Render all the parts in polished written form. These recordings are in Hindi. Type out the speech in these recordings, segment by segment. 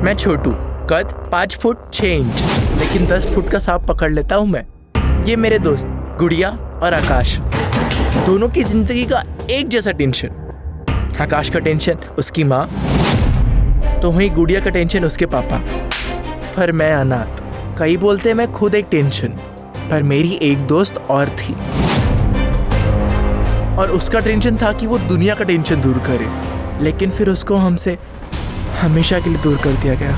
मैं छोटू, कद 5 फुट 6 इंच, लेकिन 10 फुट का सांप पकड़ लेता हूँ मैं। ये मेरे दोस्त गुड़िया और आकाश, दोनों की जिंदगी का एक जैसा टेंशन। आकाश का टेंशन उसकी माँ, तो वहीं गुड़िया का टेंशन उसके पापा। पर मैं अनाथ, कई बोलते मैं खुद एक टेंशन, पर मेरी एक दोस्त और थी, और उसका टेंशन था कि वो दुनिया का टेंशन दूर करे, लेकिन फिर उसको हमसे हमेशा के लिए दूर कर दिया गया।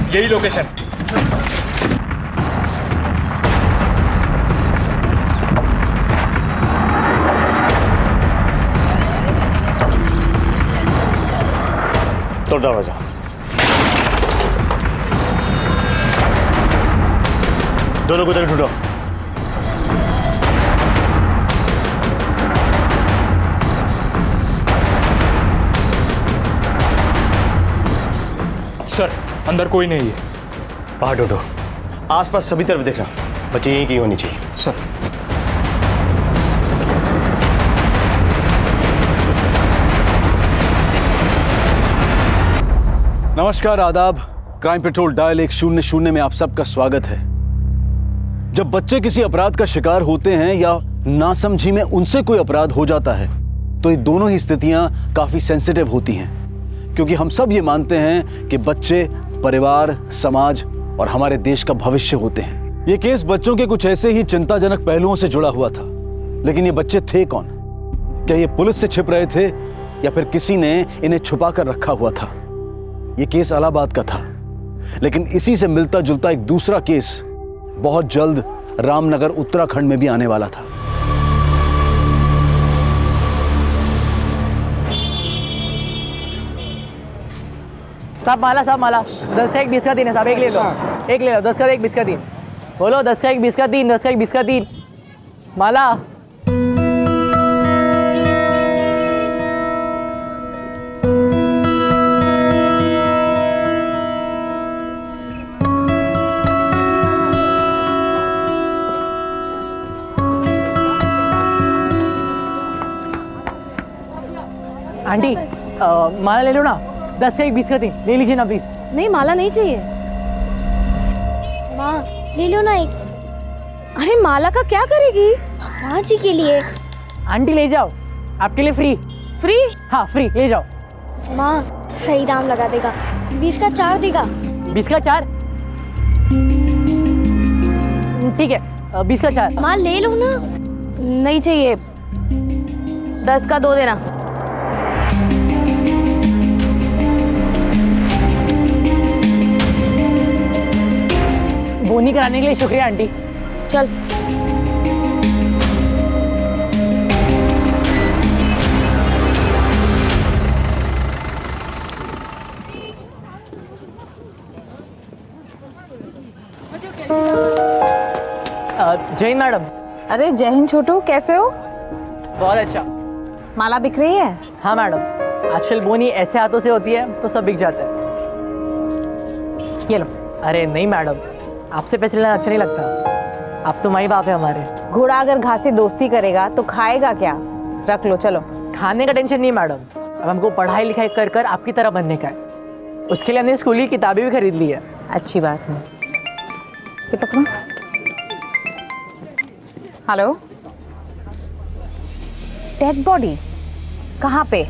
यही लोकेशन। तोड़ दरवाजा। दोनों को उधर ढूंढो। सर, अंदर कोई नहीं है। बाहर ढूंढो, आसपास सभी तरफ देखना, बच्चे यहीं की होनी चाहिए। सर। नमस्कार, आदाब। क्राइम पेट्रोल डायल 100 में आप सबका स्वागत है। जब बच्चे किसी अपराध का शिकार होते हैं या नासमझी में उनसे कोई अपराध हो जाता है, तो ये दोनों ही स्थितियां काफी सेंसिटिव होती हैं, क्योंकि हम सब ये मानते हैं कि बच्चे परिवार, समाज और हमारे देश का भविष्य होते हैं। ये केस बच्चों के कुछ ऐसे ही चिंताजनक पहलुओं से जुड़ा हुआ था, लेकिन ये बच्चे थे कौन? क्या ये पुलिस से छिप रहे थे या फिर किसी ने इन्हें छुपा कर रखा हुआ था? ये केस इलाहाबाद का था, लेकिन इसी से मिलता जुलता एक दूसरा केस बहुत जल्द रामनगर उत्तराखंड में भी आने वाला था। साहब माला 10 का 1 20 का 3 है साहब, एक ले लो 10 का 1 20 का 3। बोलो 10 का 1 20 का 3, 10 का 1 20 का 3 माला। आंटी माला ले लो ना, 10 का 1 20 का 3 ले लीजिए ना प्लीज। नहीं, माला नहीं चाहिए। माँ ले लो ना एक। अरे माला का क्या करेगी? माँ जी के लिए। आंटी ले जाओ, आपके लिए फ्री। फ्री? हाँ फ्री, ले जाओ। माँ सही दाम लगा देगा, 20 का 4 देगा। 20 का 4? ठीक है, 20 का 4। माँ ले लो ना। नहीं चाहिए, 10 का 2 देना। बोनी कराने के लिए शुक्रिया आंटी। चल। जय हिंद मैडम। अरे जय हिंद छोटू, कैसे हो? बहुत अच्छा। माला बिक रही है? हाँ मैडम, आजकल बोनी ऐसे हाथों से होती है तो सब बिक जाता है। ये लो। अरे नहीं मैडम, आपसे पैसे लेना अच्छा नहीं लगता, आप तो माई बाप है हमारे। घोड़ा अगर घास से दोस्ती करेगा तो खाएगा क्या? रख लो, चलो। खाने का टेंशन नहीं मैडम, अब हमको पढ़ाई लिखाई कर कर आपकी तरह बनने का है। उसके लिए हमने स्कूल की किताबें भी खरीद ली है। अच्छी बात है। ये पकड़ो। हेलो, डेड बॉडी कहाँ पे?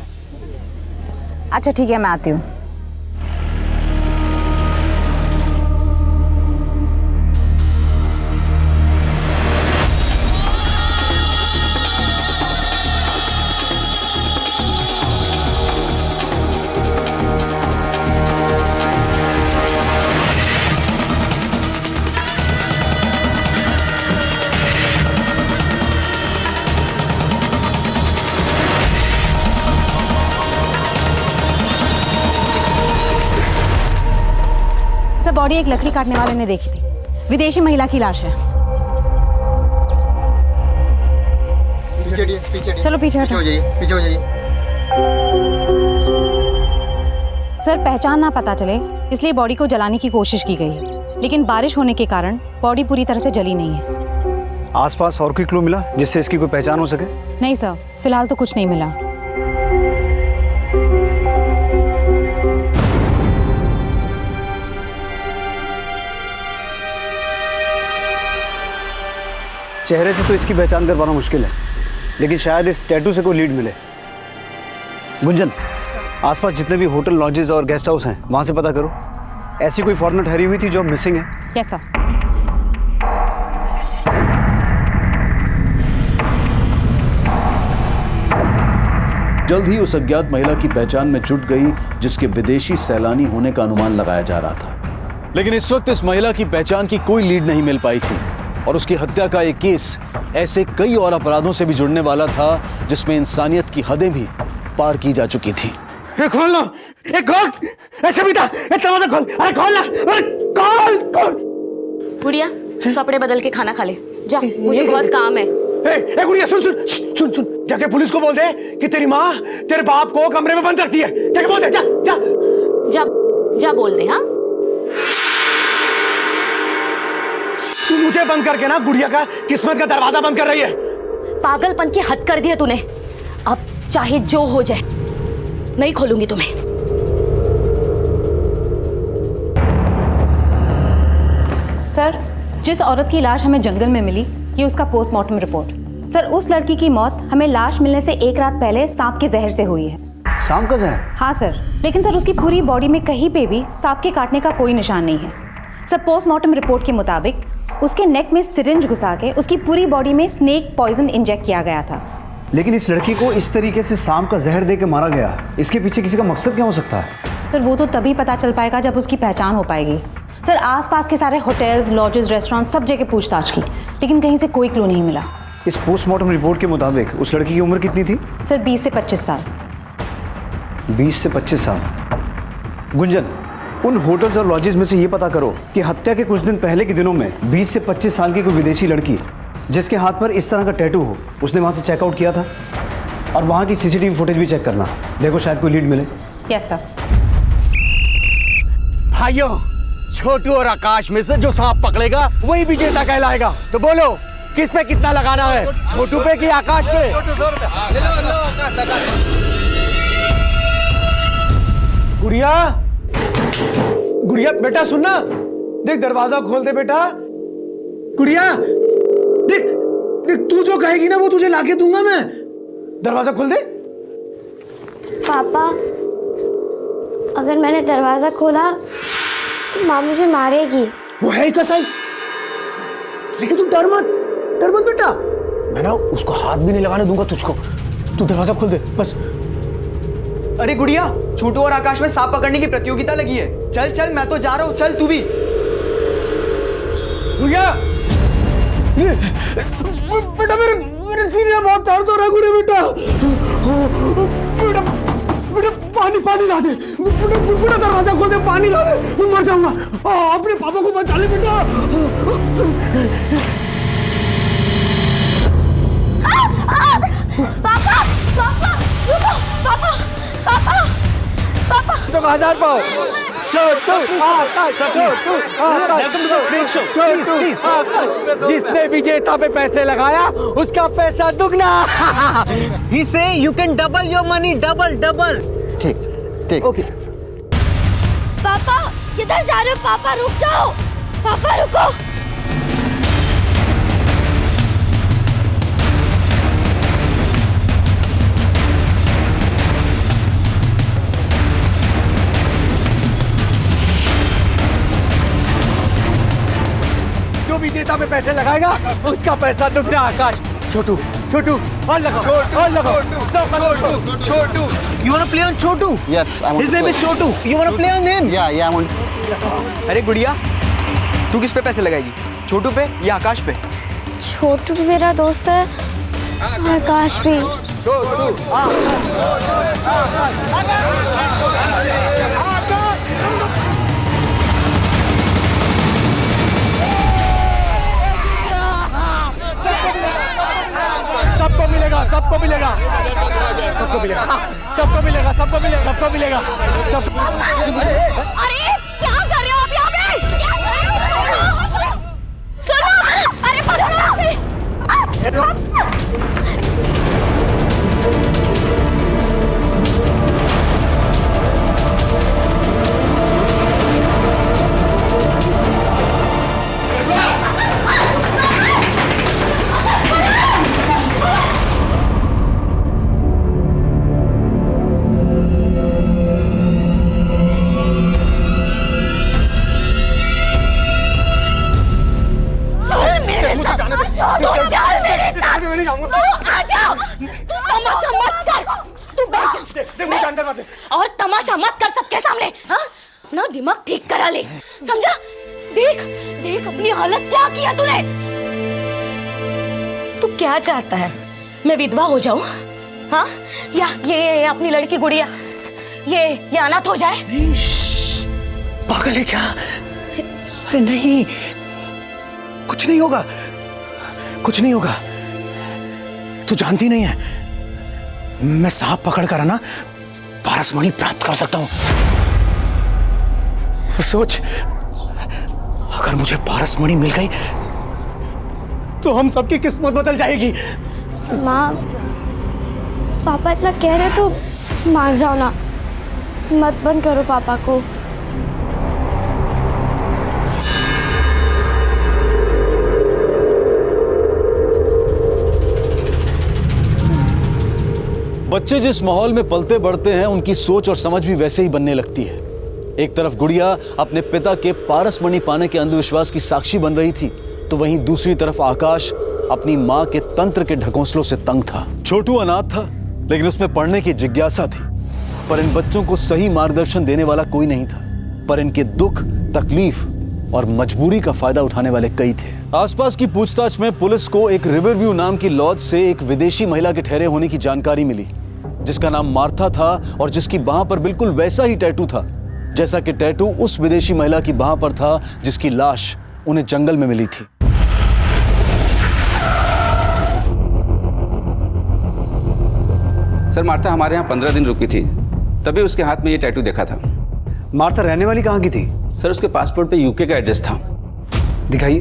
अच्छा ठीक है, मैं आती हूँ। सर बॉडी एक लकड़ी काटने वाले ने देखी थी, विदेशी महिला की लाश है। चलो पीछे हटो। पीछे हो जाइए। सर पहचान ना पता चले इसलिए बॉडी को जलाने की कोशिश की गई है, लेकिन बारिश होने के कारण बॉडी पूरी तरह से जली नहीं है। आसपास और कोई क्लू मिला जिससे इसकी कोई पहचान हो सके? नहीं सर, फिलहाल तो कुछ नहीं मिला। चेहरे से तो इसकी पहचान कर पाना मुश्किल है, लेकिन शायद इस टैटू से कोई लीड मिले। गुंजन, आसपास जितने भी होटल, लॉजेस और गेस्ट हाउस हैं वहां से पता करो, ऐसी कोई फॉरेनर ठहरी हुई थी जो मिसिंग है। Yes sir. जल्द ही उस अज्ञात महिला की पहचान में जुट गई जिसके विदेशी सैलानी होने का अनुमान लगाया जा रहा था, लेकिन इस वक्त इस महिला की पहचान की कोई लीड नहीं मिल पाई थी और उसकी हत्या का एक केस ऐसे कई और अपराधों से भी जुड़ने वाला था जिसमें इंसानियत की हदें भी पार की जा चुकी थी। खोल ना, खोल, ऐसे भी था, दरवाजा खोल, अरे खोल ना, अरे खोल। गुड़िया कपड़े बदल के खाना खा ले जा, मुझे बहुत काम है। ए गुड़िया सुन, जाके पुलिस को बोल दे कि तेरी माँ तेरे बाप को कमरे में बंद रखती है। जाके बोल दे, जा बोल दे। हाँ तू मुझे बंद करके ना गुड़िया का किस्मत का दरवाजा बंद कर रही है। पागलपन की हद कर दी है तूने, अब चाहे जो हो जाए नहीं खोलूंगी तुम्हें। सर जिस औरत की लाश हमें जंगल में मिली, ये उसका पोस्टमार्टम रिपोर्ट। सर उस लड़की की मौत हमें लाश मिलने से एक रात पहले सांप के जहर से हुई है। सांप का जहर? हाँ सर, लेकिन सर उसकी पूरी बॉडी में कहीं पे भी सांप के काटने का कोई निशान नहीं है। सर पोस्टमार्टम रिपोर्ट के मुताबिक उसके नेक में सिरिंज घुसा के उसकी पूरी बॉडी में स्नेक पॉइजन इंजेक्ट किया गया था। लेकिन इस लड़की को इस तरीके से सांप का जहर देकर मारा गया, इसके पीछे किसी का मकसद क्या हो सकता है? सर वो तो तभी पता चल पाएगा जब उसकी पहचान हो पाएगी। सर आसपास के सारे होटल्स, लॉजेस, रेस्टोरेंट सब जगह पूछताछ की, लेकिन कहीं से कोई क्लू नहीं मिला। इस पोस्टमार्टम रिपोर्ट के मुताबिक उस लड़की की उम्र कितनी थी? सर 20 से 25 साल। 20 से 25 साल। गुंजन, उन होटल्स और लॉजेस में से ये पता करो कि हत्या के कुछ दिन पहले के दिनों में 20 से 25 साल की कोई विदेशी लड़की जिसके हाथ पर इस तरह का टैटू हो, उसने वहां से चेकआउट किया था। और वहां की सीसीटीवी फुटेज भी चेक करना, देखो शायद कोई लीड मिले। Yes sir. भाइयों, छोटू और आकाश में से जो सांप पकड़ेगा वही विजेता कहलाएगा। तो बोलो किस पे कितना लगाना है, छोटू पे कि आकाश पे? गुड़िया, गुड़िया बेटा सुनना, देख दरवाजा खोल दे बेटा। गुड़िया देख देख, तू जो कहेगी ना वो तुझे लाके दूंगा मैं। दरवाजा खोल दे। पापा अगर मैंने दरवाजा खोला तो माँ मुझे मारेगी। वो है ही कसाई, लेकिन तू डर मत बेटा, मैं ना उसको हाथ भी नहीं लगाने दूंगा तुझको। तू दरवाजा खोल दे बस। अरे गुड़िया, छोटू और आकाश में सांप पकड़ने की प्रतियोगिता लगी है। चल चल, मैं तो जा रहा हूँ, चल तू भी। गुड़िया बेटा, मेरे सीने में बहुत दर्द हो रहा है। गुड़िया बेटा पानी ला दे बेटा, दरवाजा खोल दे, पानी ला दे, मैं मर जाऊंगा। अपने पापा को बचा ले बेटा। पापा पापा रुको, पापा पापा पापा तो 1000 पाओ। जिसने विजेता पे पैसे लगाया उसका पैसा दुगना। He say you can double your money, double. ठीक ओके। पापा किधर जा रहे हो? पापा रुक जाओ, पापा रुको। जो विजेता पे पैसे लगाएगा उसका पैसा दुगना। आकाश, छोटू और लगाओ। छोटू, you wanna play on Chotu? Yes, I want His to name play. is Chotu. You wanna play on him? Yeah, I want. अरे गुड़िया, तू किस पे पैसे लगाएगी, छोटू पे या आकाश पे? छोटू भी मेरा दोस्त है, आकाश भी। सबको मिलेगा, सबको मिलेगा, सबको मिलेगा, सबको मिलेगा, सबको मिलेगा, सब। अरे क्या कर रहे हो आप यहाँ पे? क्या कर रहे हो? सुनो, अरे पकड़ो यहाँ से। और तमाशा मत कर सबके सामने, हाँ? ना दिमाग ठीक करा ले, समझा? देख देख अपनी हालत क्या किया तूने। तू क्या चाहता है, मैं विधवा हो जाऊं, हाँ? या ये अपनी लड़की गुड़िया ये अनाथ हो जाए? पागल है क्या? अरे नहीं, कुछ नहीं होगा, कुछ नहीं होगा। तू जानती नहीं है, मैं सांप पकड़कर ना पारसमणि प्राप्त कर सकता हूं। सोच, अगर मुझे पारसमणि मिल गई तो हम सबकी किस्मत बदल जाएगी। माँ, पापा इतना कह रहे तो मान जाओ ना, मत बंद करो पापा को। बच्चे जिस माहौल में पलते बढ़ते हैं उनकी सोच और समझ भी वैसे ही बनने लगती है। एक तरफ गुड़िया अपने पिता के पारसमणि पाने के अंधविश्वास की साक्षी बन रही थी, तो वहीं दूसरी तरफ आकाश अपनी मां के तंत्र के ढकोसलों से तंग था। छोटू अनाथ था, लेकिन उसमें पढ़ने की जिज्ञासा थी, पर इन बच्चों को सही मार्गदर्शन देने वाला कोई नहीं था। पर इनके दुख, तकलीफ और मजबूरी का फायदा उठाने वाले कई थे। आसपास की पूछताछ में पुलिस को एक रिवरव्यू नाम की लॉज से एक विदेशी महिला के ठहरे होने की जानकारी मिली, जिसका नाम मार्था था और जिसकी बाह पर बिल्कुल वैसा ही टैटू था जैसा कि टैटू उस विदेशी महिला की बाह पर था जिसकी लाश उन्हें जंगल में मिली थी। सर, मार्था हमारे यहाँ 15 दिन रुकी थी, तभी उसके हाथ में ये टैटू देखा था। मार्था रहने वाली कहाँ की थी? सर, उसके पासपोर्ट पे यूके का एड्रेस था। दिखाइए।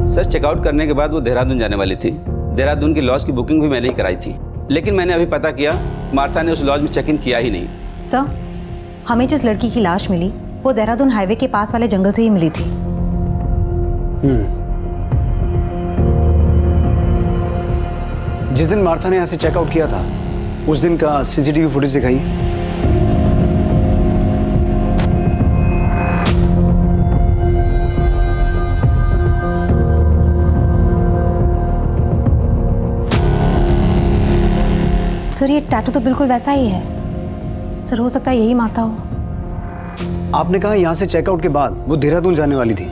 सर, चेकआउट करने के बाद वो देहरादून जाने वाली थी। देहरादून की लॉज की बुकिंग भी मैंने ही कराई थी, लेकिन मैंने अभी पता किया मार्था ने उस लॉज में चेक इन किया ही नहीं। सर, हमें जिस लड़की की लाश मिली वो देहरादून हाईवे के पास वाले जंगल से ही मिली थी। जिस दिन मार्था ने यहाँ से चेकआउट किया था उस दिन का सीसीटीवी फुटेज दिखाइए। सर, ये टैटू तो बिल्कुल वैसा ही है। सर, हो सकता है यही मार्था हो। आपने कहा यहाँ से चेकआउट के बाद वो देहरादून जाने वाली थी,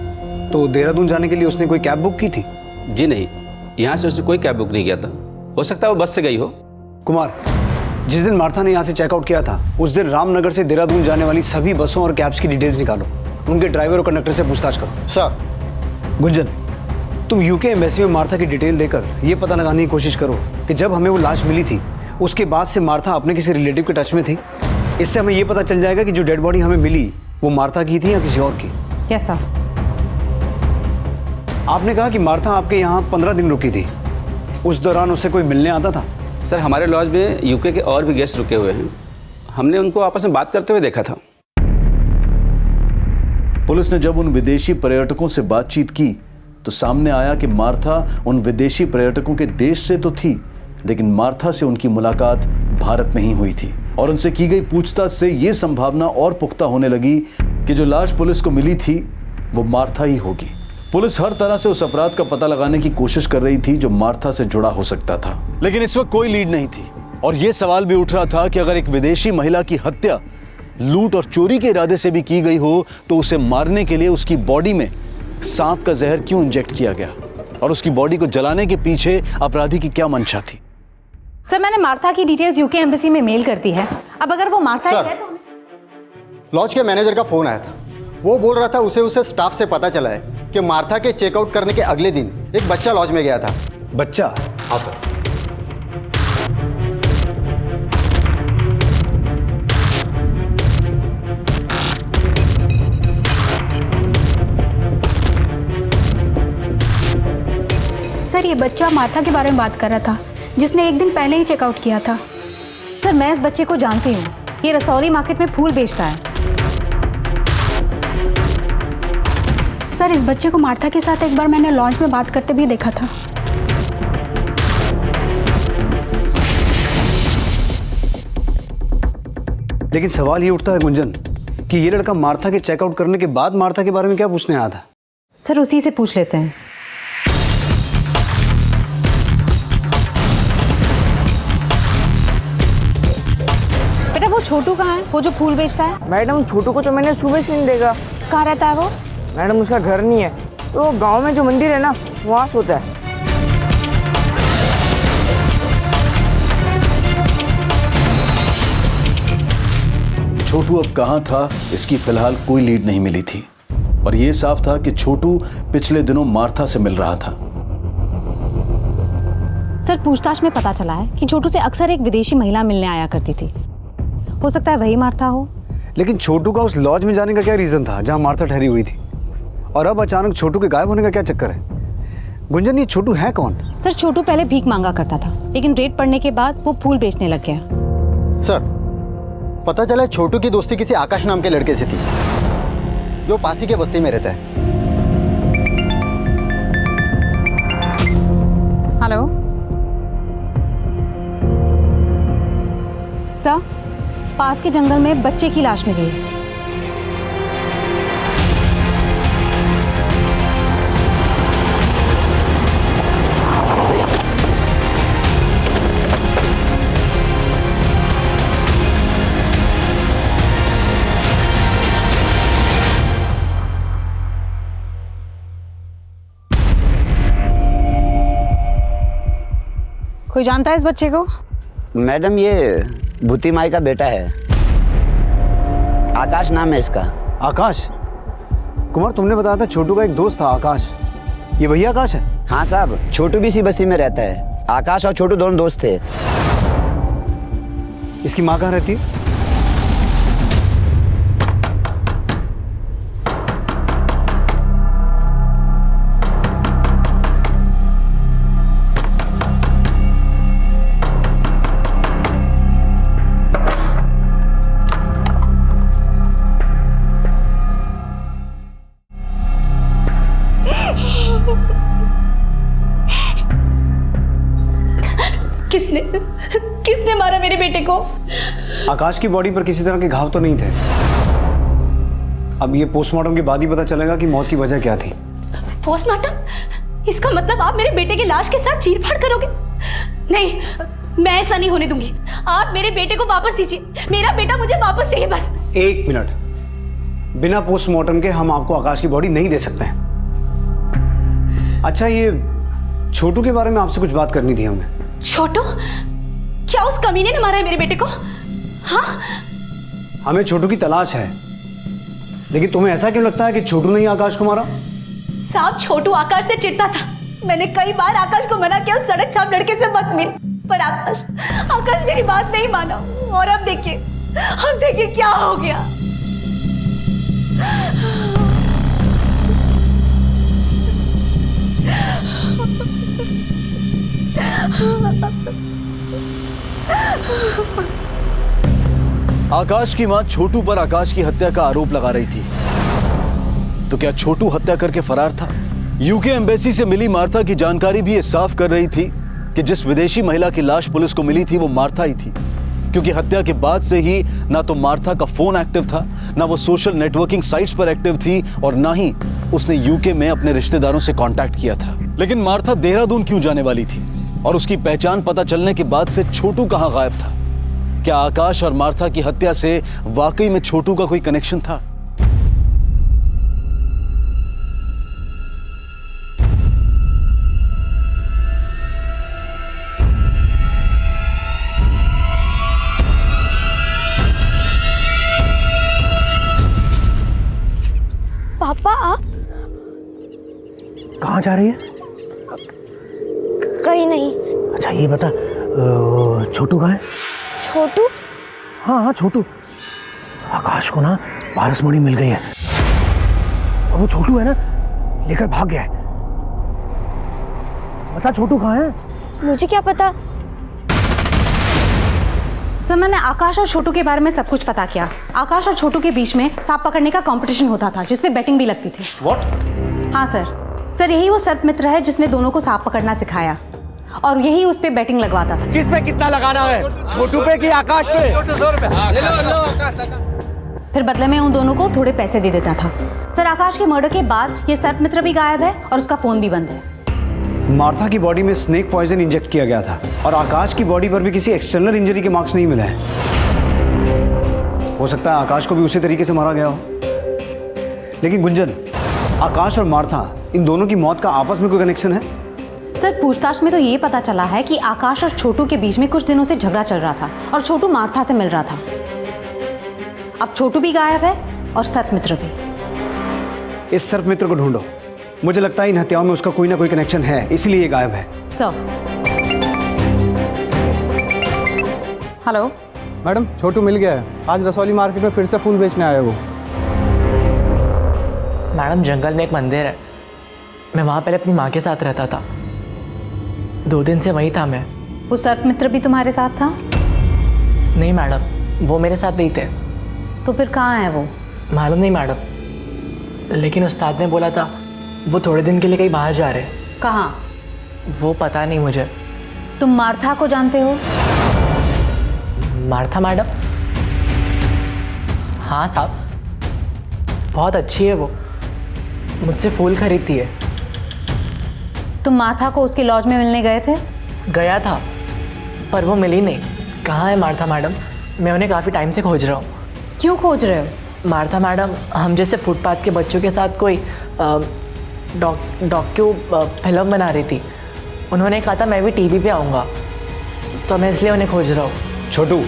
तो देहरादून जाने के लिए उसने कोई कैब बुक की थी? जी नहीं, यहाँ से उसने कोई कैब बुक नहीं किया था। हो सकता है वो बस से गई हो। कुमार, जिस दिन मार्था ने यहाँ से चेकआउट किया था उस दिन रामनगर से देहरादून जाने वाली सभी बसों और कैब्स की डिटेल्स निकालो, उनके ड्राइवर और कंडक्टर से पूछताछ करो। सर। गुंजन, तुम यूके एम्बेसी में मार्था की डिटेल देकर ये पता लगाने की कोशिश करो कि जब हमें वो लाश मिली थी उसके बाद से मार्था अपने किसी रिलेटिव के टच में थी। इससे हमें ये पता चल जाएगा कि जो डेड बॉडी हमें मिली वो मार्था की थी या किसी और की। Yes sir. आपने कहा कि मार्था आपके यहाँ 15 दिन रुकी थी, उस दौरान उससे कोई मिलने आता था? सर, हमारे लॉज में यूके के और भी गेस्ट रुके हुए हैं, हमने उनको आपस में बात करते हुए देखा था। पुलिस ने जब उन विदेशी पर्यटकों से बातचीत की तो सामने आया कि मार्था उन विदेशी पर्यटकों के देश से तो थी, लेकिन मार्था से उनकी मुलाकात भारत में ही हुई थी। और उनसे की गई पूछताछ से ये संभावना और पुख्ता होने लगी कि जो लाश पुलिस को मिली थी वो मार्था ही होगी। पुलिस हर तरह से उस अपराध का पता लगाने की कोशिश कर रही थी जो मार्था से जुड़ा हो सकता था, लेकिन इस वक्त कोई लीड नहीं थी। और यह सवाल भी उठ रहा था कि अगर एक विदेशी महिला की हत्या लूट और चोरी के इरादे से भी की गई हो तो उसे मारने के लिए उसकी बॉडी में सांप का जहर क्यों इंजेक्ट किया गया, और उसकी बॉडी को जलाने के पीछे अपराधी की क्या मंशा थी। सर, मैंने मार्था की डिटेल्स यूके एम्बेसी में मेल कर दी है। अब अगर वो मार्था ही है तो लॉज के मैनेजर का फोन आया था, वो बोल रहा था उसे स्टाफ से पता चला है कि मार्था के चेकआउट करने के अगले दिन एक बच्चा लॉज में गया था। बच्चा? हाँ सर। सर ये बच्चा मार्था के बारे में बात कर रहा था, जिसने एक दिन पहले ही चेकआउट किया था। सर मैं इस बच्चे को जानती हूँ, ये रसौली मार्केट में फूल बेचता है। सर इस बच्चे को मार्था के साथ एक बार मैंने लॉन्च में बात करते भी देखा था। लेकिन सवाल ये उठता है गुंजन कि ये लड़का मार्था के चेकआउट करने के बाद मार्था के बारे में क्या पूछने आया था? सर उसी से पूछ लेते हैं। बेटा वो छोटू कहाँ है, वो जो फूल बेचता है? मैडम छोटू को तो मैंने सुबह से नहीं देखा। कहाँ रहता है वो? मैडम उसका घर नहीं है, तो गांव में जो मंदिर है ना वहाँ सोता है। छोटू अब कहाँ था, इसकी फिलहाल कोई लीड नहीं मिली थी, और यह साफ था कि छोटू पिछले दिनों मार्था से मिल रहा था। सर पूछताछ में पता चला है कि छोटू से अक्सर एक विदेशी महिला मिलने आया करती थी। हो सकता है वही मार्था हो। लेकिन छोटू का उस लॉज में जाने का क्या रीजन था जहां मार्था ठहरी हुई थी, और अब अचानक छोटू के गायब होने का क्या चक्कर है? गुंजन ये छोटू है कौन? सर छोटू पहले भीख मांगा करता था, लेकिन रेड पड़ने के बाद वो फूल बेचने लग गया। सर पता चला छोटू की दोस्ती किसी आकाश नाम के लड़के से थी जो पासी के बस्ती में रहता है। हेलो सर, पास के जंगल में बच्चे की लाश मिली है। कोई जानता है इस बच्चे को? मैडम ये भूती माई का बेटा है, आकाश नाम है इसका। आकाश? कुमार तुमने बताया था छोटू का एक दोस्त था आकाश, ये वही आकाश है? हाँ साहब, छोटू भी इसी बस्ती में रहता है। आकाश और छोटू दोनों दोस्त थे। इसकी माँ कहाँ रहती है? किसने मारा मेरे बेटे को? आकाश की बॉडी पर किसी तरह के घाव तो नहीं थे। अब ये पोस्टमार्टम के बाद ही पता चलेगा कि मौत की वजह क्या थी। पोस्टमार्टम? इसका मतलब आप मेरे बेटे की लाश के साथ चीरफाड़ करोगे? नहीं, मैं ऐसा नहीं होने दूंगी। आप मेरे बेटे को वापस दीजिए। मेरा बेटा मुझे वापस चाहिए बस। एक मिनट, बिना पोस्टमार्टम के हम आपको आकाश की बॉडी नहीं दे सकते हैं। अच्छा ये छोटू के बारे में आपसे कुछ बात करनी थी हमें। छोटू? क्या उस कमीने ने मारा है मेरे बेटे को? हाँ? हमें छोटू की तलाश है, लेकिन तुम्हें ऐसा क्यों लगता है कि छोटू ने ही आकाश को मारा? साहब छोटू आकाश से चिढ़ता था। मैंने कई बार आकाश को मना किया उस सड़क छाप लड़के से मत मिल, पर आकाश मेरी बात नहीं माना। और अब देखिए क्या हो गया। आकाश की मां छोटू पर आकाश की हत्या का आरोप लगा रही थी, तो क्या छोटू हत्या करके फरार था? यूके एम्बेसी से मिली मार्था की जानकारी भी ये साफ कर रही थी कि जिस विदेशी महिला की लाश पुलिस को मिली थी वो मार्था ही थी, क्योंकि हत्या के बाद से ही ना तो मार्था का फोन एक्टिव था, ना वो सोशल नेटवर्किंग साइट्स पर एक्टिव थी, और ना ही उसने यूके में अपने रिश्तेदारों से कांटेक्ट किया था। लेकिन मार्था देहरादून क्यों जाने वाली थी, और उसकी पहचान पता चलने के बाद से छोटू कहां गायब था? क्या आकाश और मार्था की हत्या से वाकई में छोटू का कोई कनेक्शन था? कहाँ जा रही है? कहीं नहीं। अच्छा ये बता, छोटू कहाँ है? छोटू? हाँ हाँ छोटू। आकाश को ना पारसमणि मिल गई है और वो छोटू है ना लेकर भाग गया है। बता छोटू कहाँ है? मुझे क्या पता। सर मैंने आकाश और छोटू के बारे में सब कुछ पता किया। आकाश और छोटू के बीच में सांप पकड़ने का कंपटीशन होता था जिसमें बेटिंग भी लगती थी। What? हाँ सर यही वो सर्प मित्र है जिसने दोनों को सांप पकड़ना सिखाया और यही उस पे बेटिंग लगवाता था। किस पे कितना लगाना है, छोटू पे कि आकाश पे? फिर बदले में उन दोनों को थोड़े पैसे दे देता था। सर आकाश के मर्डर के बाद ये सर्प मित्र भी गायब है और उसका फोन भी बंद है। मार्था की बॉडी में स्नेक पॉइजन इंजेक्ट किया गया था और आकाश की बॉडी पर भी किसी एक्सटर्नल इंजरी के मार्क्स नहीं मिले हैं। हो सकता है आकाश को भी उसी तरीके से मारा गया हो। लेकिन गुंजन, आकाश और मार्था इन दोनों की मौत का आपस में कोई कनेक्शन है? सर पूछताछ में तो ये पता चला है कि आकाश और छोटू के बीच में कुछ दिनों से झगड़ा चल रहा था और छोटू मार्था से मिल रहा था। अब छोटू भी गायब है और सर्प मित्र भी। इस सर्प मित्र को ढूंढो। मुझे लगता है इन हत्याओं में उसका कोई ना कोई कनेक्शन है, इसलिए ये गायब है। सर हेलो मैडम, छोटू मिल गया है। आज रसौली मार्केट में फिर से फूल बेचने आया वो। मैडम जंगल में एक मंदिर है, मैं वहाँ पहले अपनी माँ के साथ रहता था। 2 दिन से वहीं था मैं। वो सर्प मित्र भी तुम्हारे साथ था? नहीं मैडम, वो मेरे साथ नहीं थे। तो फिर कहाँ है वो? मालूम नहीं मैडम, लेकिन उस्ताद ने बोला था वो थोड़े दिन के लिए कहीं बाहर जा रहे। कहाँ? वो पता नहीं मुझे। तुम मार्था को जानते हो? Martha madam? हाँ साहब, बहुत अच्छी है वो, मुझसे फूल खरीदती है। तुम मार्था को उसके लॉज में मिलने गए थे? गया था पर वो मिली नहीं। कहाँ है मार्था मैडम? मैं उन्हें काफ़ी टाइम से खोज रहा हूँ। क्यों खोज रहे हो? मार्था मैडम हम जैसे फुटपाथ के बच्चों के साथ कोई डॉक्यू फिल्म बना रही थी। उन्होंने कहा था मैं भी टीवी पे आऊँगा, तो मैं इसलिए उन्हें खोज रहा हूँ। छोटू,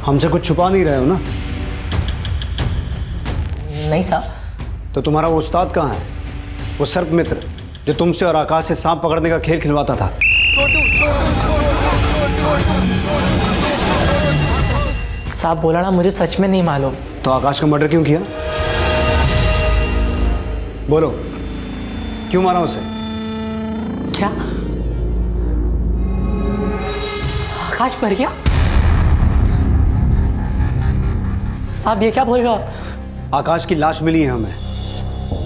हमसे कुछ छुपा नहीं रहे हो ना? नहीं साहब। तो तुम्हारा वो उस्ताद कहाँ है, वो सर्प मित्र जो तुमसे और आकाश से सांप पकड़ने का खेल खिलवाता था? साहब बोला ना, मुझे सच में नहीं मालूम। तो आकाश का मर्डर क्यों किया? बोलो, क्यों मारा उसे? क्या आकाश मर गया? साहब ये क्या बोल रहे हो? आकाश की लाश मिली है हमें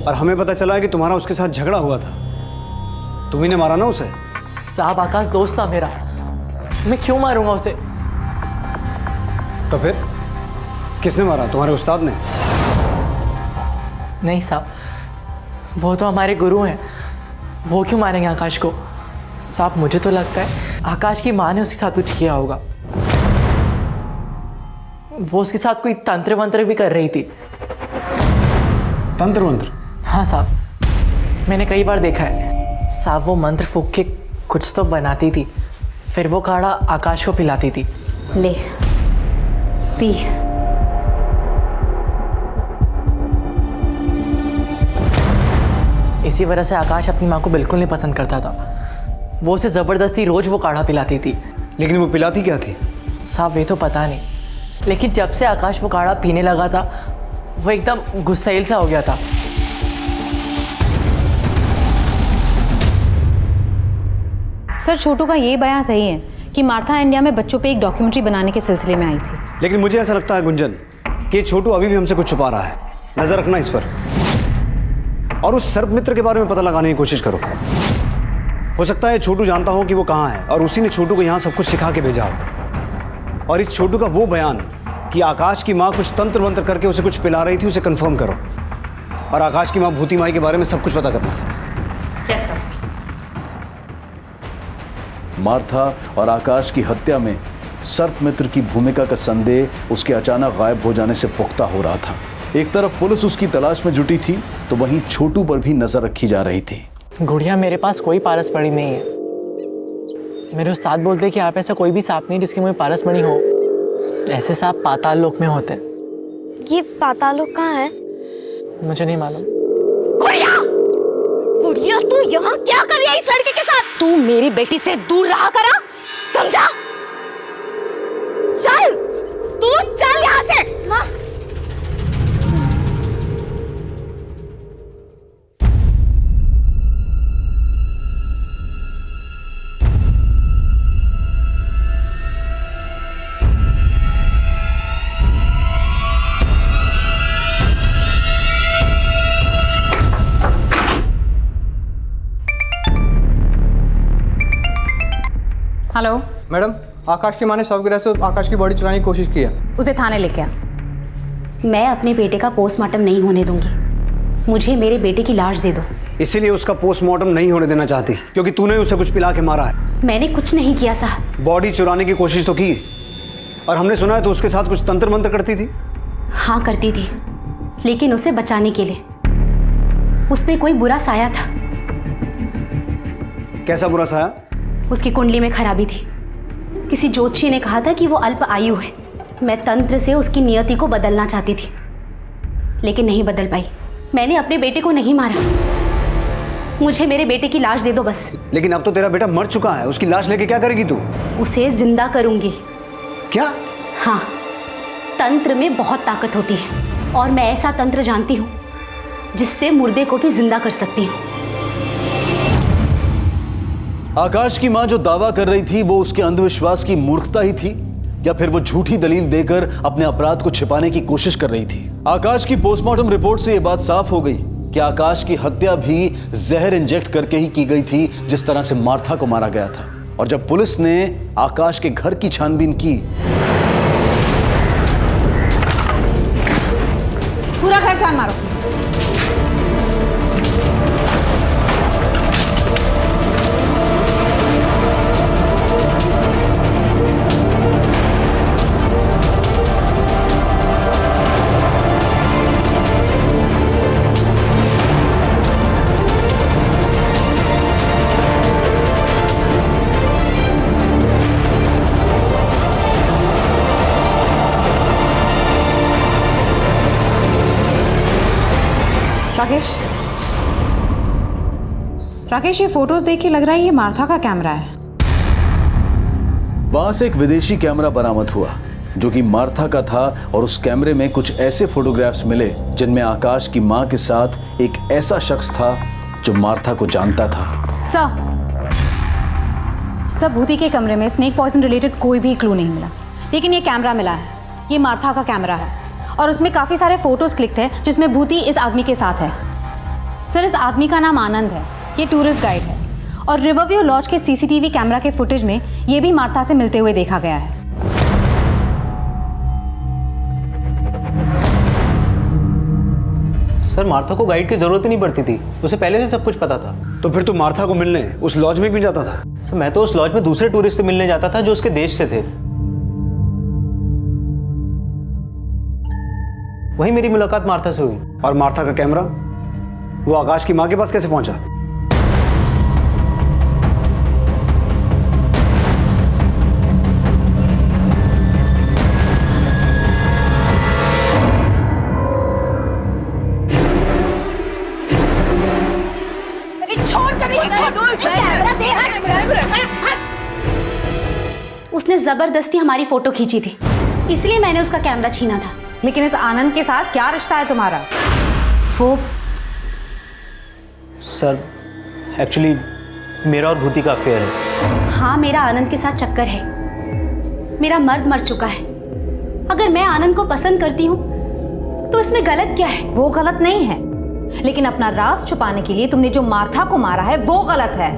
और हमें पता चला है कि तुम्हारा उसके साथ झगड़ा हुआ था। तुम्ही ने मारा ना उसे? साहब आकाश दोस्त था मेरा, मैं क्यों मारूंगा उसे? तो फिर किसने मारा? तुम्हारे उस्ताद ने? नहीं साहब, वो तो हमारे गुरु हैं, वो क्यों मारेंगे आकाश को? साहब मुझे तो लगता है आकाश की माँ ने उसके साथ कुछ किया होगा। वो उसके साथ कोई तंत्र वंत्र भी कर रही थी। तंत्र मंत्र? हाँ साहब, मैंने कई बार देखा है। साहब वो मंत्र फूंक के कुछ तो बनाती थी, फिर वो काढ़ा आकाश को पिलाती थी। ले पी। इसी वजह से आकाश अपनी माँ को बिल्कुल नहीं पसंद करता था। वो उसे ज़बरदस्ती रोज वो काढ़ा पिलाती थी। लेकिन वो पिलाती क्या थी? साहब ये तो पता नहीं, लेकिन जब से आकाश वो काढ़ा पीने लगा था वो एकदम गुस्सैल सा हो गया था। सर छोटू का ये बयान सही है कि मार्था इंडिया में बच्चों पे एक डॉक्यूमेंट्री बनाने के सिलसिले में आई थी। लेकिन मुझे ऐसा लगता है गुंजन कि ये छोटू अभी भी हमसे कुछ छुपा रहा है। नजर रखना इस पर और उस सर्प मित्र के बारे में पता लगाने की कोशिश करो। हो सकता है छोटू जानता हो कि वो कहाँ है और उसी ने छोटू को यहाँ सब कुछ सिखा के भेजा हो। और इस छोटू का वो बयान कि आकाश की माँ कुछ तंत्र मंत्र करके उसे कुछ पिला रही थी, उसे कंफर्म करो। और आकाश की माँ भूती माई के बारे में सब कुछ पता करना। Yes sir. मार्था और आकाश की हत्या में सर्प मित्र की भूमिका का संदेह उसके अचानक गायब हो जाने से पुख्ता हो रहा था। एक तरफ पुलिस उसकी तलाश में जुटी थी तो वहीं छोटू पर भी नजर रखी जा रही थी। गुड़िया मेरे पास कोई पारस मणि नहीं है। मेरे उस्ताद बोलते हैं कि आप ऐसा कोई भी सांप नहीं जिसके मुँह में पारस मणि हो। ऐसे सांप पाताल लोक में होते हैं। ये पाताल लोक कहाँ है? मुझे नहीं मालूम। गुड़िया, गुड़िया तू यहाँ क्या कर रही है इस लड़के के साथ? तू मेरी बेटी से दूर रहा करा, समझा? चल, तू चल यहाँ से। माँ। हेलो मैडम, आकाश की माँ ने शव गिरा से आकाश की बॉडी चुराने की कोशिश की है। उसे थाने लेके आ। मैं अपने बेटे का पोस्टमार्टम नहीं होने दूंगी। मुझे मेरे बेटे की लाश दे दो। इसीलिए उसका पोस्टमार्टम नहीं होने देना चाहती, क्योंकि तूने उसे कुछ पिला के मारा है। मैंने कुछ नहीं किया साहब। बॉडी चुराने की कोशिश तो की, और हमने सुना है तो उसके साथ कुछ तंत्र मंत्र करती थी। हाँ करती थी, लेकिन उसे बचाने के लिए। उसमें कोई बुरा साया था। कैसा बुरा साया? उसकी कुंडली में खराबी थी। किसी ज्योतिषी ने कहा था कि वो अल्प आयु है। मैं तंत्र से उसकी नियति को बदलना चाहती थी, लेकिन नहीं बदल पाई। मैंने अपने बेटे को नहीं मारा। मुझे मेरे बेटे की लाश दे दो बस। लेकिन अब तो तेरा बेटा मर चुका है, उसकी लाश लेके क्या करेगी तू? उसे जिंदा करूंगी। क्या? हाँ, तंत्र में बहुत ताकत होती है, और मैं ऐसा तंत्र जानती हूँ जिससे मुर्दे को भी जिंदा कर सकती हूँ। आकाश की मां जो दावा कर रही थी वो उसके अंधविश्वास की मूर्खता ही थी, या फिर वो झूठी दलील देकर अपने अपराध को छिपाने की कोशिश कर रही थी? आकाश की पोस्टमार्टम रिपोर्ट से यह बात साफ हो गई कि आकाश की हत्या भी जहर इंजेक्ट करके ही की गई थी, जिस तरह से मार्था को मारा गया था। और जब पुलिस ने आकाश के घर की छानबीन की, पूरा घर छान मारो। राकेश, ये फोटोज देख के लग रहा है ये मार्था का कैमरा है। वहां से एक विदेशी कैमरा बरामद हुआ जो कि मार्था का था, और उस कैमरे में कुछ ऐसे फोटोग्राफ्स मिले जिनमें आकाश की मां के साथ एक ऐसा शख्स था जो मार्था को जानता था। सर, भूति के कमरे में स्नेक पॉइजन रिलेटेड कोई भी क्लू नहीं मिला, लेकिन ये कैमरा मिला है। ये मार्था का कैमरा है और उसमें काफी सारे फोटोज क्लिक्ड है जिसमें भूति इस आदमी के साथ है। सर, इस आदमी का नाम आनंद है। ये टूरिस्ट गाइड है, और रिवरव्यू लॉज के सीसीटीवी कैमरा के फुटेज में ये भी मार्था से मिलते हुए देखा गया है। सर, मार्था को गाइड की जरूरत ही नहीं पड़ती थी, उसे पहले से सब कुछ पता था। तो फिर तू मार्था को मिलने उस लॉज में क्यों जाता था? सर, मैं तो उस लॉज में दूसरे टूरिस्ट से मिलने जाता था जो उसके देश से थे। वहीं मेरी मुलाकात मार्था से हुई। और मार्था का कैमरा वो आकाश की मां के पास कैसे पहुंचा? उसने जबरदस्ती हमारी फोटो खींची थी, इसलिए मैंने उसका कैमरा छीना था। लेकिन इस आनंद के साथ क्या रिश्ता है तुम्हारा? वो सर, एक्चुअली मेरा और भूति का अफेयर है। हाँ, मेरा आनंद के साथ चक्कर है। मेरा मर्द मर चुका है। अगर मैं आनंद को पसंद करती हूँ तो इसमें गलत क्या है? वो गलत नहीं है, लेकिन अपना राज छुपाने के लिए तुमने जो मार्था को मारा है वो गलत है।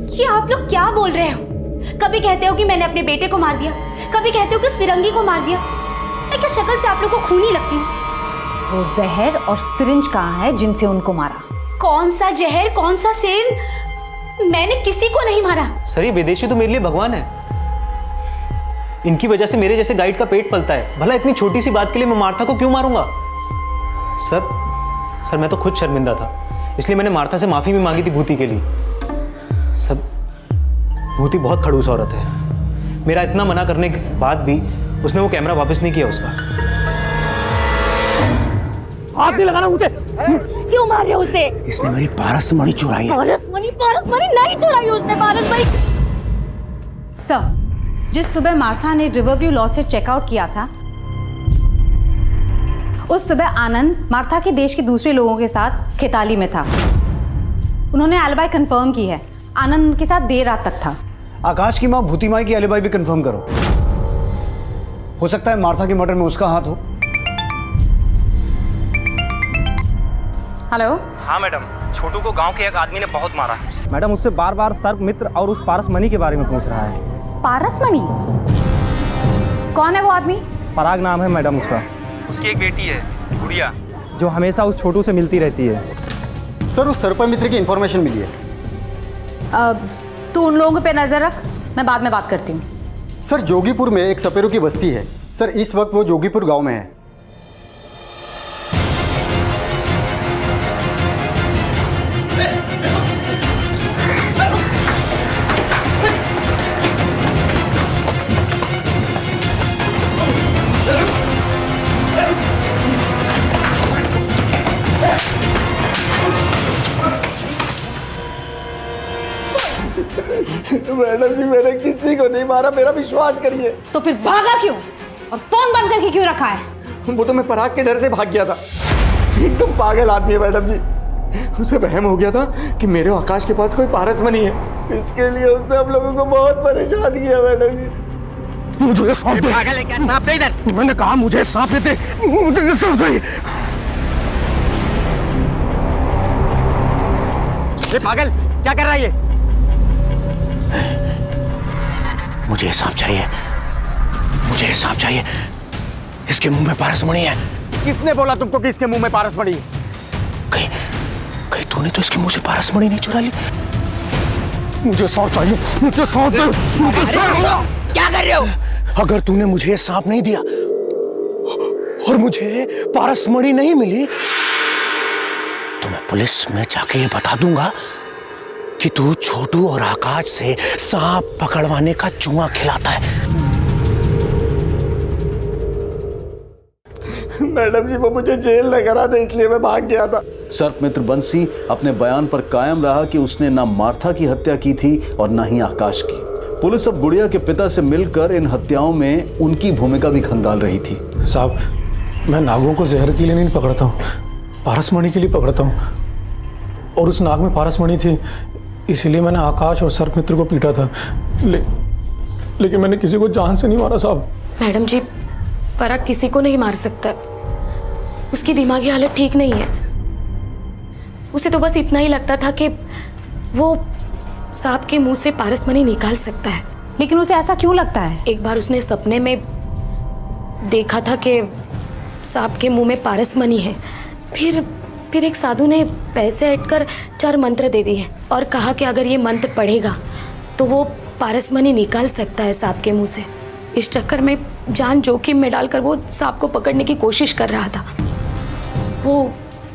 ये आप लोग क्या बोल रहे हो? कभी कहते हो कि मैंने अपने बेटे को मार दिया, कभी कहते हो कि उस फिरंगी को मार दिया। मैं क्या शक्ल से आप लोग को खूनी लगती हूँ? वो जहर और सिरिंज कहाँ है जिनसे उनको मारा? कौन सा जहर, कौन सा सिरिंज? मैंने किसी को नहीं मारा। सर, ये विदेशी तो मेरे लिए भगवान है। इनकी वजह से मेरे जैसे गाइड का पेट पलता है। भला इतनी छोटी सी बात के लिए मैं मार्था को क्यों मारूंगा? सर, मैं तो खुद शर्मिंदा था, इसलिए मैंने मार्था से माफी भी मांगी थी भूति के लिए। सर, भूति बहुत खड़ूस औरत है। मेरा इतना मना करने के बाद भी उसने वो कैमरा वापस नहीं किया उसका। हाथ नहीं लगाना मुझे। क्यों मार रहे हो उसे? इसने मेरी पारसमणि चुराई है। पारसमणि नहीं चुराई उसने पारसमणि। सर, जिस सुबह मार्था ने रिवरव्यू लॉ से चेकआउट किया था, उस सुबह आनंद मार्था के देश के दूसरे लोगों के साथ खिताली में था। उन्होंने एलिबाई कंफर्म की है। आनंद उनके साथ देर रात तक था। आकाश की माँ भूती माई की एलिबाई भी कंफर्म करो। हो सकता है मार्था के मर्डर में उसका हाथ हो। हेलो। हाँ मैडम, छोटू को गांव के एक आदमी ने बहुत मारा है। मैडम, उससे बार बार सर्प मित्र और उस पारसमणि के बारे में पूछ रहा है। पारसमणि? कौन है वो आदमी? पराग नाम है मैडम उसका। उसकी एक बेटी है गुड़िया, जो हमेशा उस छोटू से मिलती रहती है। सर, उस सर्प मित्र की इंफॉर्मेशन मिली है। तू उन लोगों पे नजर रख, मैं बाद में बात करती हूँ। सर, जोगीपुर में एक सपेरों की बस्ती है। सर, इस वक्त वो जोगीपुर गांव में है। मैडम जी, मैंने किसी को नहीं मारा, मेरा विश्वास करिए। तो फिर भागा क्यों और फोन बंद करके क्यों रखा है? वो तो मैं पराग के डर से भाग गया था। एकदम पागल आदमी है मैडम जी। उसे वहम हो गया था कि मेरे आकाश के पास कोई पारसमणि है। इसके लिए उसने हम लोगों को बहुत परेशान किया मैडम जी। मुझे सांप दे। पागल है क्या? सांप दे इधर। मैंने कहा मुझे सांप दे। मुझे सांप दे। ये पागल क्या कर रहा है ये? मुझे सांप चाहिए, मुझे सांप चाहिए। इसके मुंह में पारसमणि है। किसने बोला तुमको कि इसके मुंह में पारसमणि है? कहीं तूने तो इसके मुंह से पारसमणि नहीं चुरा ली? मुझे सांप चाहिए, मुझे सांप दे। मुझे सांप। क्या कर रहे हो? अगर तूने मुझे सांप नहीं दिया और मुझे पारसमणि नहीं मिली तो मैं पुलिस में जाके ये बता दूंगा कि तू छोटू और आकाश से सांप पकड़वाने का जुआ खिलाता है। मैडम जी, वो मुझे जेल न करा था, इसलिए मैं भाग गया था। सर्प मित्र बंसी अपने बयान पर कायम रहा कि उसने ना मार्था की हत्या की थी और ना ही आकाश की। पुलिस अब गुड़िया के पिता से मिलकर इन हत्याओं में उनकी भूमिका भी खंगाल रही थी। साहब, मैं नागों को जहर के लिए नहीं पकड़ता हूँ, पारसमणि के लिए पकड़ता हूँ। और उस नाग में पारसमणि थी, इसीलिए मैंने आकाश और सर्प मित्र को पीटा था। लेकिन मैंने किसी को जान से नहीं मारा साहब। मैडम जी, पराग किसी को नहीं मार सकता। उसकी दिमागी हालत ठीक नहीं है। उसे तो बस इतना ही लगता था कि वो सांप के मुंह से पारसमणि निकाल सकता है। लेकिन उसे ऐसा क्यों लगता है? एक बार उसने सपने में देखा था कि सांप के मुंह में पारसमणि है। फिर एक साधु ने पैसे हटकर 4 मंत्र दे दिए और कहा कि अगर ये मंत्र पढ़ेगा तो वो पारसमणि निकाल सकता है सांप के मुंह से। इस चक्कर में जान जोखिम में डालकर वो सांप को पकड़ने की कोशिश कर रहा था। वो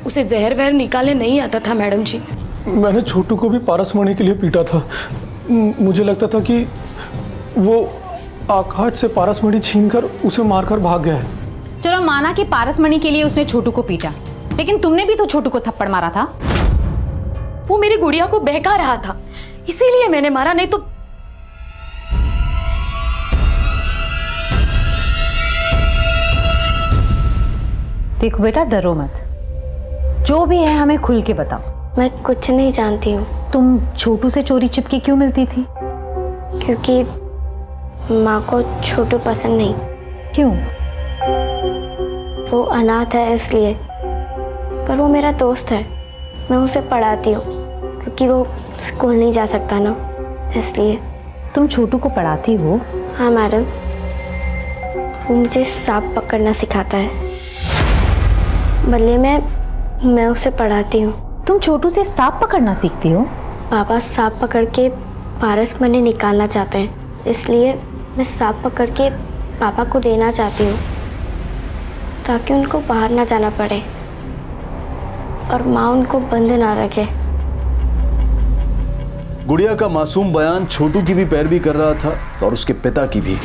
उसे जहर वहर निकालने नहीं आता था मैडम जी। मैंने छोटू को भी पारसमणि के लिए पीटा था। मुझे लगता था कि वो आकाश से पारसमणि छीनकर उसे मारकर भाग गया है। चलो माना कि पारसमणि के लिए उसने छोटू को पीटा, लेकिन तुमने भी तो छोटू को थप्पड़ मारा था। वो मेरी गुड़िया को बहका रहा था, इसीलिए मैंने मारा, नहीं तो। देखो बेटा, डरो मत। जो भी है हमें खुल के बताओ। मैं कुछ नहीं जानती हूँ। तुम छोटू से चोरी छिपके क्यों मिलती थी? क्योंकि माँ को छोटू पसंद नहीं। क्यों? वो अनाथ है इसलिए। पर वो मेरा दोस्त है, मैं उसे पढ़ाती हूँ क्योंकि वो स्कूल नहीं जा सकता ना, इसलिए। तुम छोटू को पढ़ाती हो? हाँ मैडम, वो मुझे सांप पकड़ना सिखाता है। बदले में मैं उसे पढ़ाती हूँ। तुम छोटू से सांप पकड़ना सीखती हो? पापा सांप पकड़ के पारसमणि निकालना चाहते हैं, इसलिए मैं सांप पकड़ के पापा को देना चाहती हूँ ताकि उनको बाहर ना जाना पड़े और माँ उनको बंद ना रखे। गुड़िया का मासूम बयान छोटू की भी पैरवी कर रहा था और उसके पिता की भी,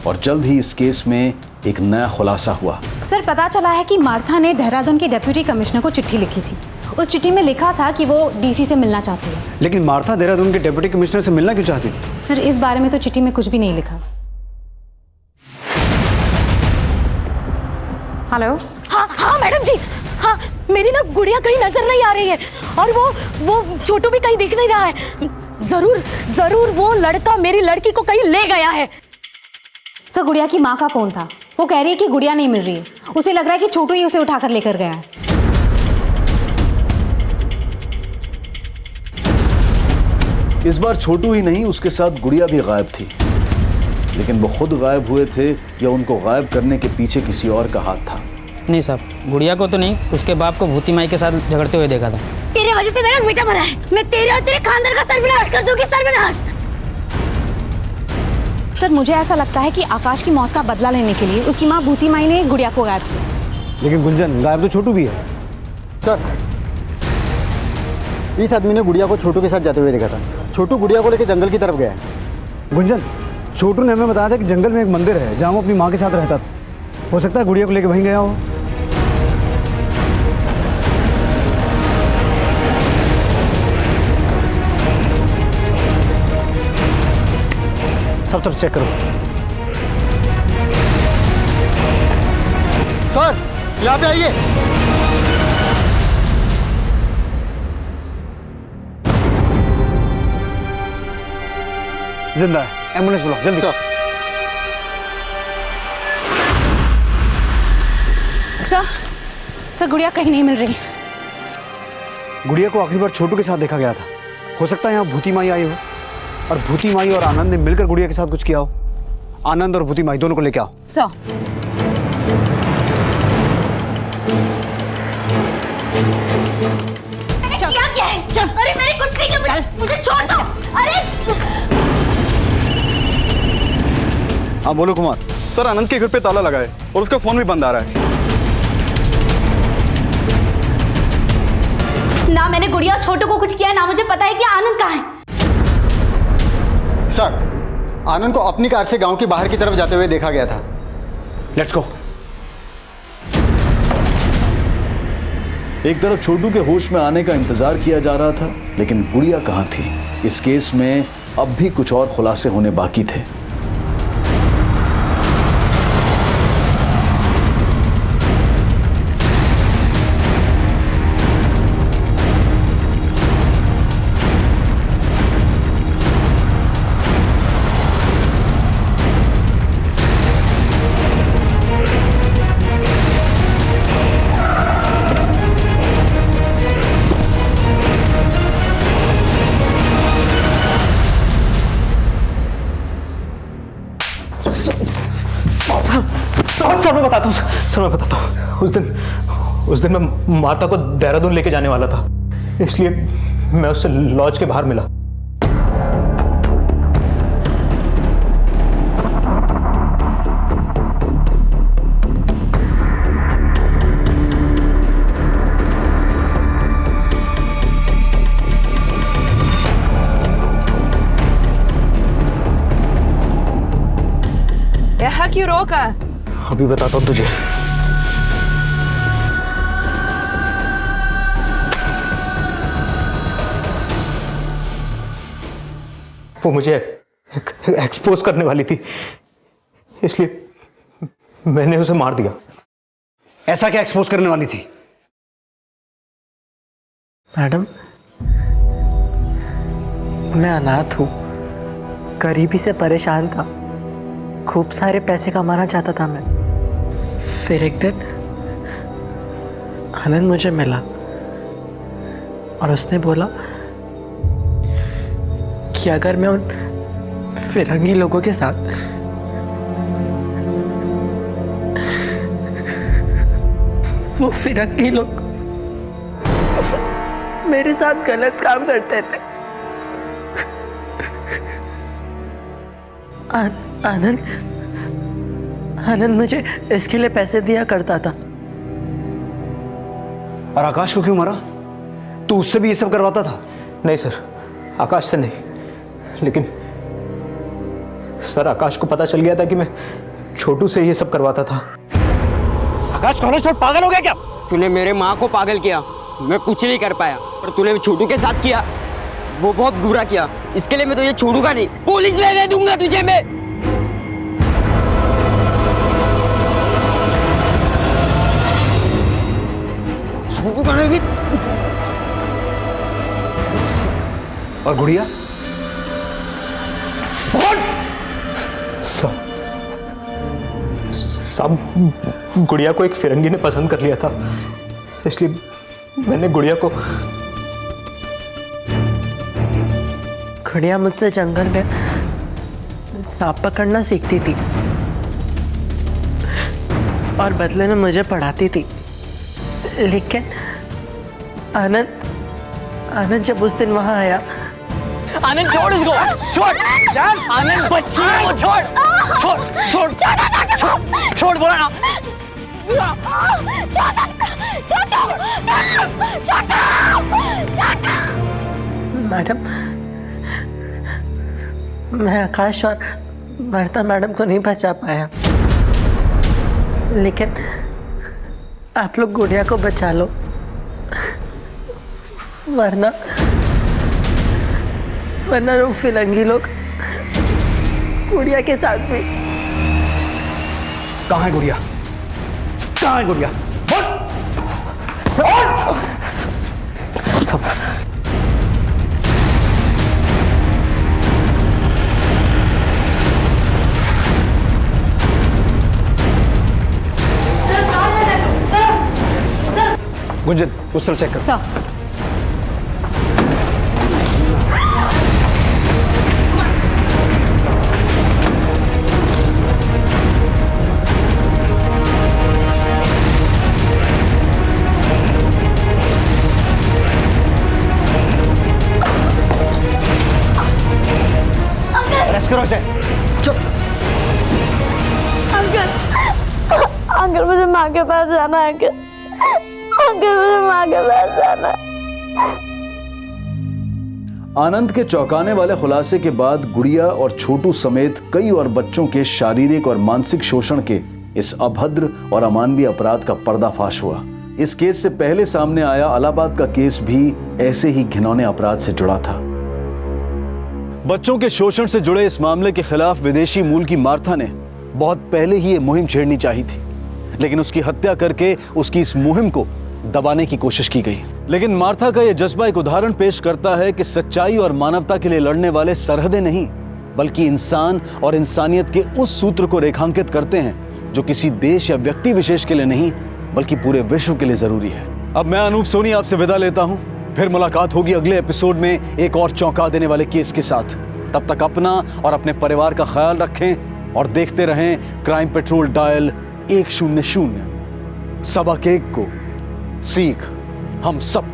और जल्द ही इस केस में एक नया खुलासा हुआ। सर, पता चला है कि मार्था ने देहरादून के डिप्टी कमिश्नर को चिट्ठी लिखी थी उस चिट्ठी में लिखा था कि वो डीसी से मिलना चाहती है। लेकिन मार्था देहरादून के डिप्टी कमिश्नर से मिलना क्यों चाहती थी? सर, इस बारे में तो चिट्ठी में कुछ भी नहीं लिखा। हेलो। हाँ हाँ मैडम जी, हाँ मेरी ना गुड़िया कहीं नजर नहीं आ रही है और वो छोटू भी कहीं दिख नहीं रहा है। जरूर जरूर वो लड़का मेरी लड़की को कहीं ले गया है। सर, गुड़िया की माँ का फोन था, वो कह रही है कि गुड़िया नहीं मिल रही है। उसे लग रहा है कि छोटू ही उसे उठाकर लेकर गया है। इस बार छोटू ही नहीं, उसके साथ गुड़िया भी गायब थी। लेकिन वो खुद गायब हुए थे या उनको गायब करने के पीछे किसी और का हाथ था? नहीं साहब, गुड़िया को तो नहीं, उसके बाप को भूती माई के साथ झगड़ते हुए देखा था। तेरे वजह से मेरा बेटा मरा है। मैं तेरे और तेरे खानदान का सर्वनाश कर दूंगी, सर्वनाश। सर, मुझे ऐसा लगता है कि आकाश की मौत का बदला लेने के लिए उसकी माँ भूती माई ने गुड़िया को गायब किया। लेकिन गुंजन, गायब तो छोटू भी है। सर, इस आदमी ने गुड़िया को छोटू के साथ जाते हुए देखा था। छोटू गुड़िया को लेकर जंगल की तरफ गया है। गुंजन, छोटू ने हमें बताया था कि जंगल में एक मंदिर है जहाँ वो अपनी माँ के साथ रहता था। हो सकता है गुड़िया को लेकर वहीं गया हो। सब तरफ चेक करो। सर, यहाँ पे आइए। जिंदा है, एम्बुलेंस बुलाओ जल्दी। सर, गुड़िया कहीं नहीं मिल रही। गुड़िया को आखिरी बार छोटू के साथ देखा गया था। हो सकता है यहाँ भूती माई आई हो और भूती माई और आनंद ने मिलकर गुड़िया के साथ कुछ किया हो। आनंद और भूती माई दोनों को लेके आओ। सर, क्या है? चल, अरे मेरी कुछ नहीं किया, मुझे छोड़ दो। अरे हाँ बोलो कुमार। सर, आनंद के घर पे ताला लगा है और उसका फोन भी बंद आ रहा है। ना मैंने गुड़िया छोटू को कुछ किया है, ना मुझे पता है कि आनंद कहाँ है। सर, आनंद को अपनी कार से गांव के बाहर की तरफ जाते हुए देखा गया था। Let's go. एक तरफ छोटू के होश में आने का इंतजार किया जा रहा था, लेकिन गुड़िया कहाँ थी? इस केस में अब भी कुछ और खुलासे होने बाकी थे। सर मैं बताता हूँ। उस दिन मैं माता को देहरादून लेके जाने वाला था, इसलिए मैं उससे लॉज के बाहर मिला। यहाँ क्यों रोका? अभी बताता हूँ तुझे। वो मुझे एक्सपोज करने वाली थी, इसलिए मैंने उसे मार दिया। ऐसा क्या एक्सपोज करने वाली थी? मैडम, मैं अनाथ हूँ, गरीबी से परेशान था, खूब सारे पैसे कमाना चाहता था मैं। फिर एक दिन आनंद मुझे मिला और उसने बोला कि अगर मैं उन फिरंगी लोगों के साथ वो फिरंगी लोग मेरे साथ गलत काम करते थे। आनंद मुझे इसके लिए पैसे दिया करता था। और आकाश को क्यों मारा? तू उससे भी ये सब करवाता था? नहीं सर, आकाश से नहीं, लेकिन सर आकाश को पता चल गया था कि मैं छोटू से ये सब करवाता था। आकाश कॉलेज छोड़ पागल हो गया क्या? तूने मेरे माँ को पागल किया मैं कुछ नहीं कर पाया, पर तूने छोटू के साथ किया, वो बहुत बुरा किया। इसके लिए मैं तुझे छोड़ूंगा नहीं, पुलिस में दे दूंगा तुझे मैं। छोड़ूंगा नहीं भी। और गुड़िया? साहब, गुड़िया को एक फिरंगी ने पसंद कर लिया था, इसलिए मैंने गुड़िया को। गुड़िया मुझसे जंगल में सांप पकड़ना सीखती थी और बदले में मुझे पढ़ाती थी, लेकिन आनंद जब उस दिन वहां आया। आनंद छोड़ उसको, छोड़ यार, आनंद बच्ची है वो, छोड़ छोड़ छोड़ छोड़ छोड़ बोला ना। मैडम, मैं आकाश और वर्ता मैडम को नहीं बचा पाया, लेकिन आप लोग गुड़िया को बचा लो, वरना वो फिरंगी लोग गुड़िया के साथ भी। कहाँ है गुड़िया? कहाँ है गुड़िया? गुंजन, उस तरफ चेक कर। अरेस्ट करो इसे। अंकल मुझे माँ के पास जाना है अंकल, मुझे माँ के पास जाना है। आनंद के चौंकाने वाले खुलासे के बाद गुड़िया और छोटू समेत कई और बच्चों के शारीरिक और मानसिक शोषण के इस अभद्र और अमानवीय अपराध का पर्दाफाश हुआ। इस केस से पहले सामने आया इलाहाबाद का केस भी ऐसे ही घिनौने अपराध से जुड़ा था। बच्चों के शोषण से जुड़े इस मामले के खिलाफ विदेशी मूल की मार्था ने बहुत पहले ही ये मुहिम छेड़नी चाहिए थी, लेकिन उसकी हत्या करके उसकी इस मुहिम को दबाने की कोशिश की गई। लेकिन मार्था का यह जज्बा एक उदाहरण पेश करता है कि सच्चाई और मानवता के लिए लड़ने वाले सरहदें नहीं, बल्कि इंसान और इंसानियत के उस सूत्र को रेखांकित करते हैं जो किसी देश या व्यक्ति विशेष के लिए नहीं, बल्कि पूरे विश्व के लिए जरूरी है। अब मैं अनूप सोनी आपसे विदा लेता हूं, फिर मुलाकात होगी अगले एपिसोड में एक और चौंका देने वाले केस के साथ। तब तक अपना और अपने परिवार का ख्याल रखें और देखते रहें क्राइम पेट्रोल डायल 100। सबक एक को सीख हम सब